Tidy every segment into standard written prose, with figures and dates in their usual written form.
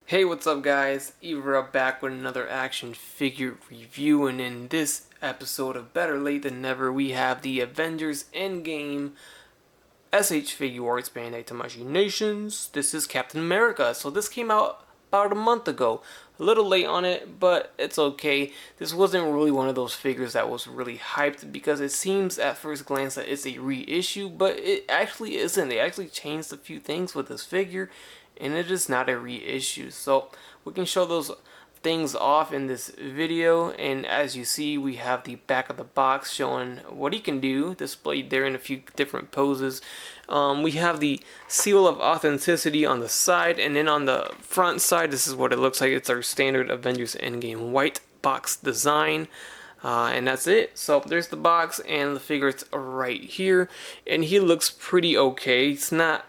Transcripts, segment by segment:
Hey, what's up guys? Evra back with another action figure review, and in this episode of Better Late Than Never, we have the Avengers Endgame SH Figuarts Bandai Tamashii Nations. This is Captain America, so this came out about a month ago. A little late on it, but it's okay. This wasn't really one of those figures that was really hyped because it seems at first glance that it's a reissue, but it actually isn't. They actually changed a few things with this figure, and it is not a reissue. So we can show those things off in this video, and as you see, we have the back of the box showing what he can do, displayed there in a few different poses. We have the seal of authenticity on the side, and then on the front side, this is what it looks like. It's our standard Avengers Endgame white box design. And that's it. So there's the box, and the figure's right here, and he looks pretty okay. It's not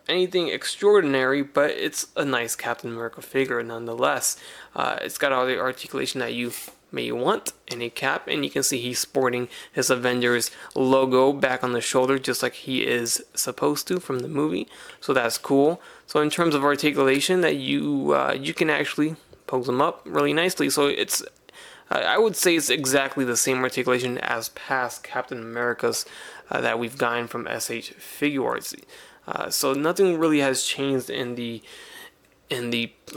anything extraordinary, but it's a nice Captain America figure nonetheless. It's got all the articulation that you may want in a cap, and you can see he's sporting his Avengers logo back on the shoulder just like he is supposed to from the movie, so that's cool. So in terms of articulation, that you can actually pose him up really nicely, so it's I would say it's exactly the same articulation as past Captain America's that we've gotten from SH Figuarts. So nothing really has changed in the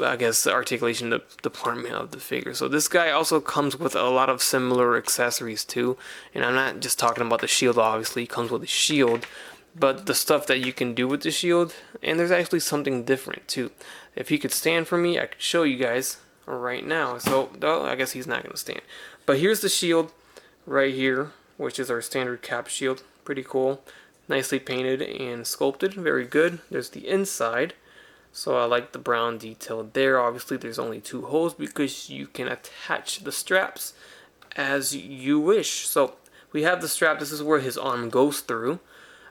I guess articulation department of the figure. So this guy also comes with a lot of similar accessories too, and I'm not just talking about the shield. Obviously, he comes with a shield, but the stuff that you can do with the shield, and there's actually something different too. If he could stand for me, I could show you guys right now. So I guess he's not gonna stand, but here's the shield right here, which is our standard cap shield. Pretty cool. Nicely painted and sculpted, very good. There's the inside, so I like the brown detail there. Obviously there's only two holes because you can attach the straps as you wish. So we have the strap, this is where his arm goes through,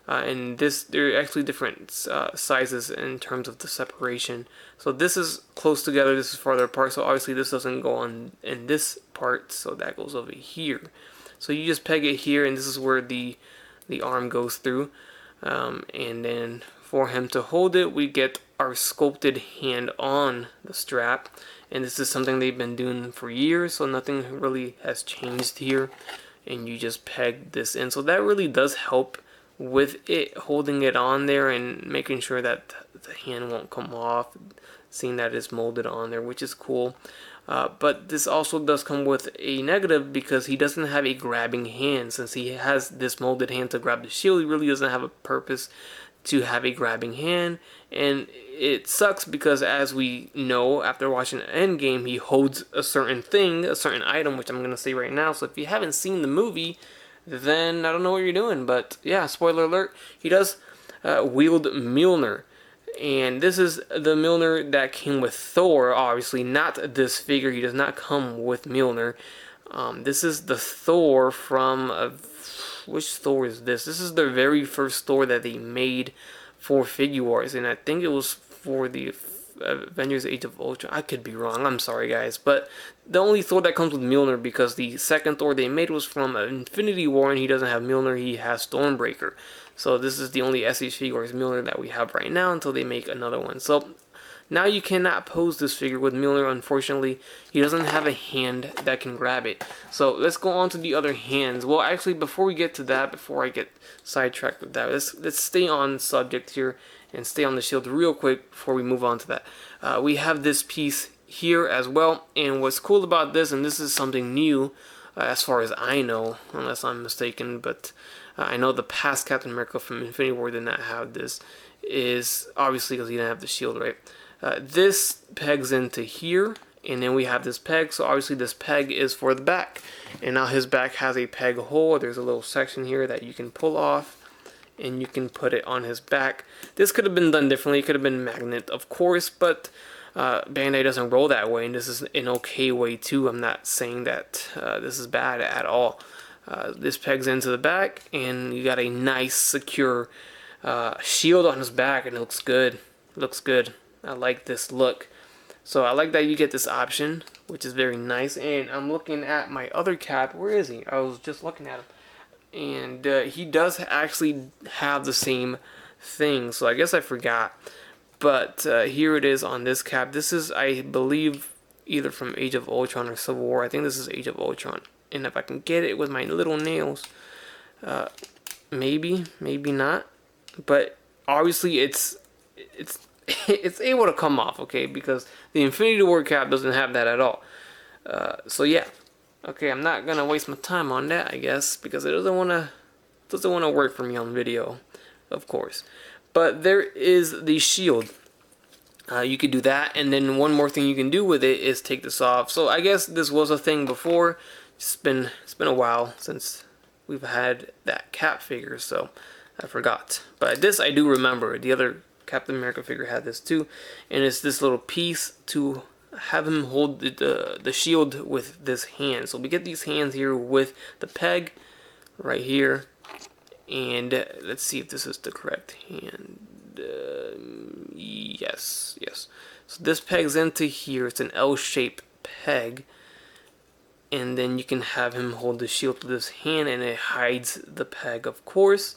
and there are actually different sizes in terms of the separation. So this is close together, this is farther apart, so obviously this doesn't go on in this part, so that goes over here. So you just peg it here, and this is where the arm goes through, and then for him to hold it, we get our sculpted hand on the strap, and this is something they've been doing for years, so nothing really has changed here, and you just peg this in. So that really does help with it holding it on there and making sure that the hand won't come off, seeing that it's molded on there, which is cool. But this also does come with a negative because he doesn't have a grabbing hand. Since he has this molded hand to grab the shield, he really doesn't have a purpose to have a grabbing hand. And it sucks because, as we know after watching Endgame, he holds a certain thing, a certain item, which I'm going to say right now. So if you haven't seen the movie, then I don't know what you're doing. But yeah, spoiler alert, he does wield Mjolnir. And this is the Mjolnir that came with Thor, obviously, not this figure. He does not come with Mjolnir. This is the Thor from... which Thor is this? This is the very first Thor that they made for Figuarts, and I think it was for the Avengers Age of Ultron. I could be wrong, I'm sorry guys, but the only Thor that comes with Mjolnir, because the second Thor they made was from Infinity War, and he doesn't have Mjolnir, he has Stormbreaker. So this is the only SH Figuarts Mjolnir that we have right now until they make another one. So now you cannot pose this figure with Mjolnir, unfortunately. He doesn't have a hand that can grab it. So let's go on to the other hands. Well, actually, before we get to that, before I get sidetracked with that, let's stay on subject here and stay on the shield real quick before we move on to that. We have this piece here as well, and what's cool about this, and this is something new as far as I know, unless I'm mistaken, but I know the past Captain America from Infinity War did not have this, is obviously because he didn't have the shield, right? This pegs into here, and then we have this peg, so obviously this peg is for the back. And now his back has a peg hole. There's a little section here that you can pull off, and you can put it on his back. This could have been done differently. It could have been magnet, of course, but Bandai doesn't roll that way, and this is an okay way too. I'm not saying that this is bad at all. This pegs into the back, and you got a nice, secure shield on his back, and it looks good. It looks good. I like this look. So I like that you get this option, which is very nice. And I'm looking at my other cap. Where is he? I was just looking at him. And he does actually have the same thing. So I guess I forgot. But here it is on this cap. This is, I believe, either from Age of Ultron or Civil War. I think this is Age of Ultron. And if I can get it with my little nails, maybe not. But obviously it's it's able to come off, okay? Because the Infinity War cap doesn't have that at all. So yeah, okay. I'm not gonna waste my time on that, I guess, because it doesn't wanna work for me on video, of course. But there is the shield. You could do that, and then one more thing you can do with it is take this off. So I guess this was a thing before. It's been a while since we've had that cap figure, so I forgot. But this I do remember. The other Captain America figure had this too, and it's this little piece to have him hold the shield with this hand. So we get these hands here with the peg right here, and let's see if this is the correct hand. Yes. So this pegs into here. It's an L-shaped peg, and then you can have him hold the shield with this hand, and it hides the peg, of course.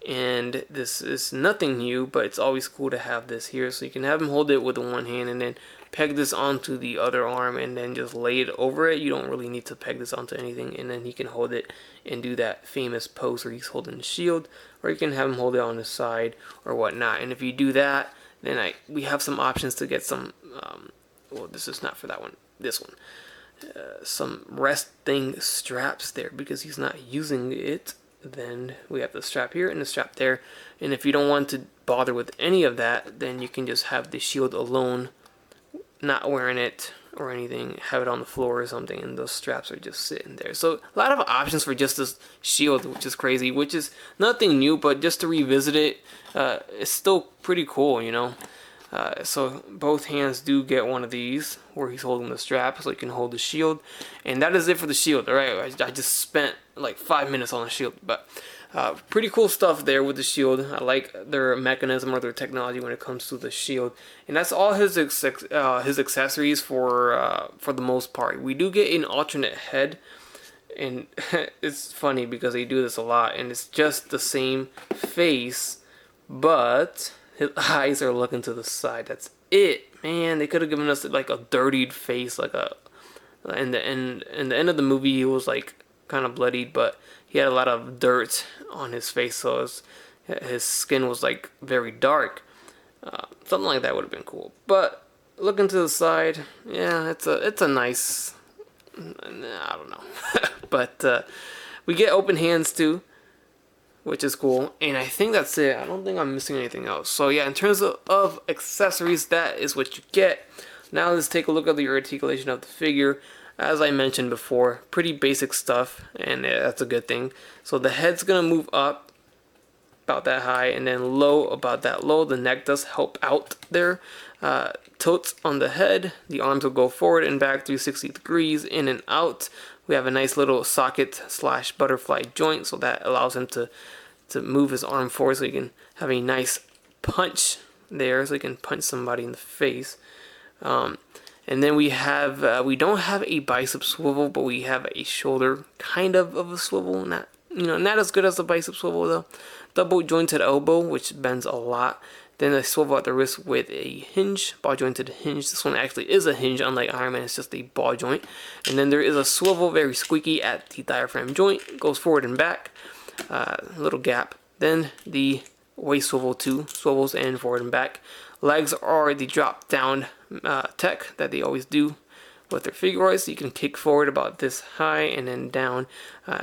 And this is nothing new, but it's always cool to have this here. So you can have him hold it with the one hand, and then peg this onto the other arm, and then just lay it over it. You don't really need to peg this onto anything, and then he can hold it and do that famous pose where he's holding the shield, or you can have him hold it on the side or whatnot. And if you do that, then we have some options to get some. Well, this is not for that one. This one, some resting straps there because he's not using it. Then we have the strap here and the strap there, and if you don't want to bother with any of that, then you can just have the shield alone, not wearing it or anything, have it on the floor or something, and those straps are just sitting there. So a lot of options for just this shield, which is crazy, which is nothing new, but just to revisit it, it's still pretty cool, you know. So both hands do get one of these where he's holding the strap, so he can hold the shield. And that is it for the shield. Alright, I just spent like 5 minutes on the shield, but pretty cool stuff there with the shield. I like their mechanism or their technology when it comes to the shield. And that's all his accessories for the most part. We do get an alternate head, and it's funny because they do this a lot, and it's just the same face, but his eyes are looking to the side. That's it, man. They could have given us like a dirtied face, like in the end of the movie he was like kind of bloodied, but he had a lot of dirt on his face, so his skin was like very dark. Something like that would have been cool. But looking to the side, yeah, it's a nice, I don't know. But we get open hands too, which is cool, and I think that's it. I don't think I'm missing anything else. So yeah, in terms of accessories, that is what you get. Now let's take a look at the articulation of the figure. As I mentioned before, pretty basic stuff, and that's a good thing. So the head's gonna move up about that high, and then low about that low. The neck does help out there. Tilts on the head. The arms will go forward and back 360 degrees, in and out. We have a nice little socket / butterfly joint, so that allows him to move his arm forward, so he can have a nice punch there, so he can punch somebody in the face. And then we don't have a bicep swivel, but we have a shoulder kind of a swivel. Not as good as the bicep swivel though. Double jointed elbow, which bends a lot. Then a swivel at the wrist with a hinge, ball jointed hinge. This one actually is a hinge, unlike Iron Man, it's just a ball joint. And then there is a swivel, very squeaky, at the diaphragm joint. Goes forward and back, little gap. Then the waist swivel too, swivels and forward and back. Legs are the drop down tech that they always do with their Figuarts. You can kick forward about this high and then down,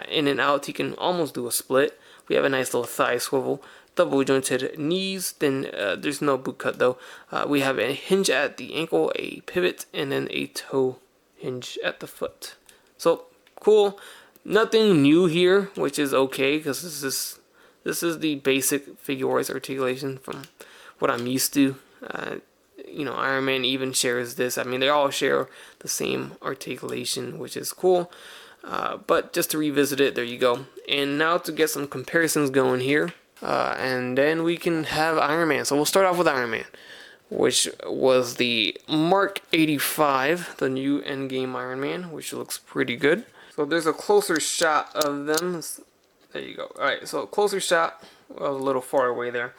in and out. You can almost do a split. We have a nice little thigh swivel. Double jointed knees, then there's no boot cut though. We have a hinge at the ankle, a pivot, and then a toe hinge at the foot. So cool, nothing new here, which is okay because this is the basic Figuarts articulation from what I'm used to. Iron Man even shares this. I mean, they all share the same articulation, which is cool. But just to revisit it, there you go. And now to get some comparisons going here. And then we can have Iron Man. So we'll start off with Iron Man, which was the Mark 85, the new Endgame Iron Man, which looks pretty good. So there's a closer shot of them. There you go. Alright, so closer shot. Well, a little far away there.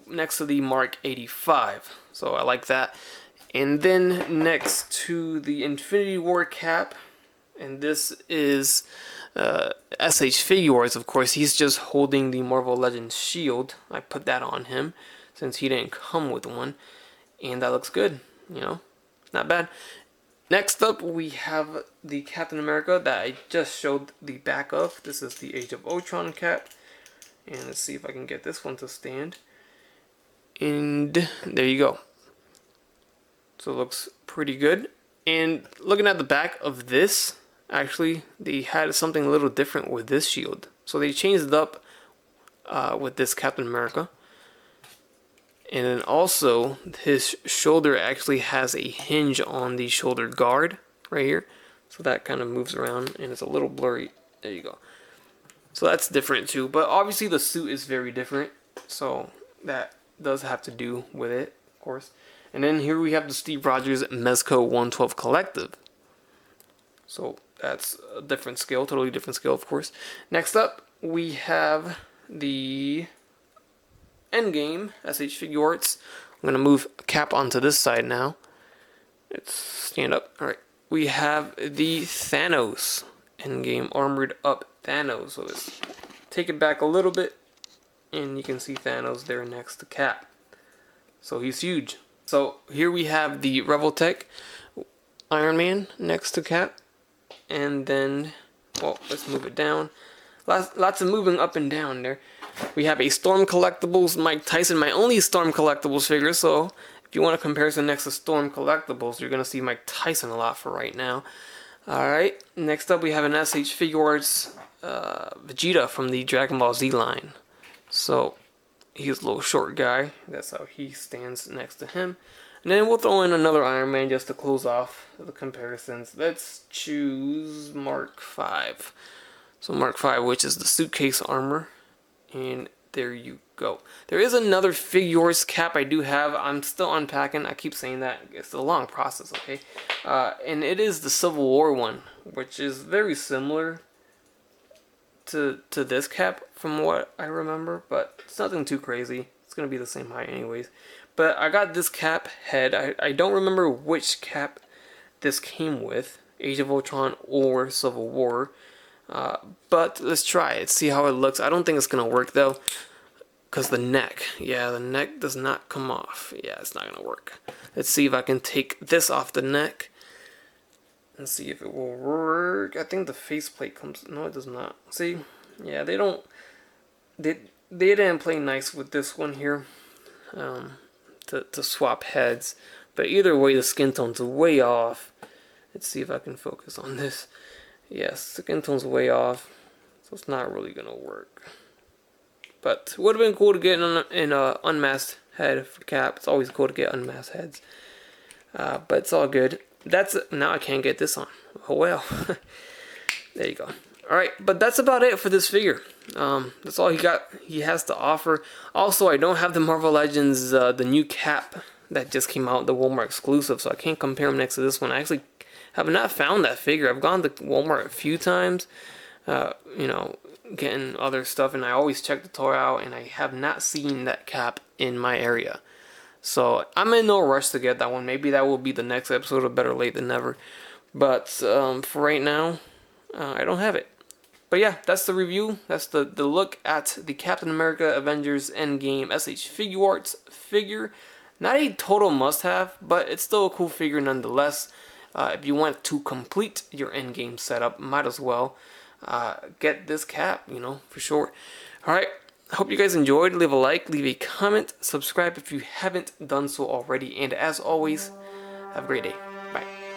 next to the Mark 85. So I like that. And then next to the Infinity War cap, and this is SH Figuarts, of course. He's just holding the Marvel Legends shield. I put that on him since he didn't come with one, and that looks good. You know, not bad. Next up, we have the Captain America that I just showed the back of. This is the Age of Ultron cap. And let's see if I can get this one to stand. And there you go. So it looks pretty good. And looking at the back of this, actually, they had something a little different with this shield. So they changed it up with this Captain America. And then also, his shoulder actually has a hinge on the shoulder guard right here. So that kind of moves around and it's a little blurry. There you go. So that's different too. But obviously the suit is very different. So that does have to do with it, of course. And then here we have the Steve Rogers Mezco 112 Collective. So that's a different scale, totally different scale, of course. Next up, we have the Endgame SH Figuarts. I'm going to move cap onto this side now. Let's stand up. Alright. We have the Thanos Endgame armored up Thanos. So let's take it back a little bit. And you can see Thanos there next to Cap. So he's huge. So here we have the Revoltech Iron Man next to Cap. And then, well, let's move it down. Lots of moving up and down there. We have a Storm Collectibles Mike Tyson, my only Storm Collectibles figure. So if you want a comparison next to Storm Collectibles, you're going to see Mike Tyson a lot for right now. Alright, next up we have an SH Figuarts Vegeta from the Dragon Ball Z line. So he's a little short guy. That's how he stands next to him. And then we'll throw in another Iron Man just to close off the comparisons. Let's choose Mark 5. So Mark 5, which is the suitcase armor. And there you go. There is another Figuarts cap I do have. I'm still unpacking. I keep saying that. It's a long process, okay? And it is the Civil War one, which is very similar to this cap from what I remember. But it's nothing too crazy. It's going to be the same height anyways. But I got this cap head. I don't remember which cap this came with. Age of Ultron or Civil War. But let's try it, see how it looks. I don't think it's gonna work though, because the neck does not come off. Yeah, it's not gonna work. Let's see if I can take this off the neck and see if it will work. I think the faceplate comes, no it does not. See, yeah, they didn't play nice with this one here, to swap heads. But either way, the skin tone's way off. Let's see if I can focus on this. Yes, skin tone's way off, so it's not really gonna work. But it would have been cool to get in a unmasked head for Cap. It's always cool to get unmasked heads. But it's all good. Now I can't get this on. Oh well. There you go. Alright, but that's about it for this figure. That's all he has to offer. Also, I don't have the Marvel Legends, the new cap that just came out, the Walmart exclusive, so I can't compare them next to this one. I actually have not found that figure. I've gone to Walmart a few times, you know, getting other stuff, and I always check the toy out, and I have not seen that cap in my area. So I'm in no rush to get that one. Maybe that will be the next episode of Better Late Than Never. But for right now, I don't have it. But yeah, that's the review. That's the look at the Captain America Avengers Endgame SH Figuarts figure. Not a total must-have, but it's still a cool figure nonetheless. If you want to complete your Endgame setup, might as well get this cap, you know, for sure. Alright, hope you guys enjoyed. Leave a like, leave a comment, subscribe if you haven't done so already, and as always, have a great day. Bye.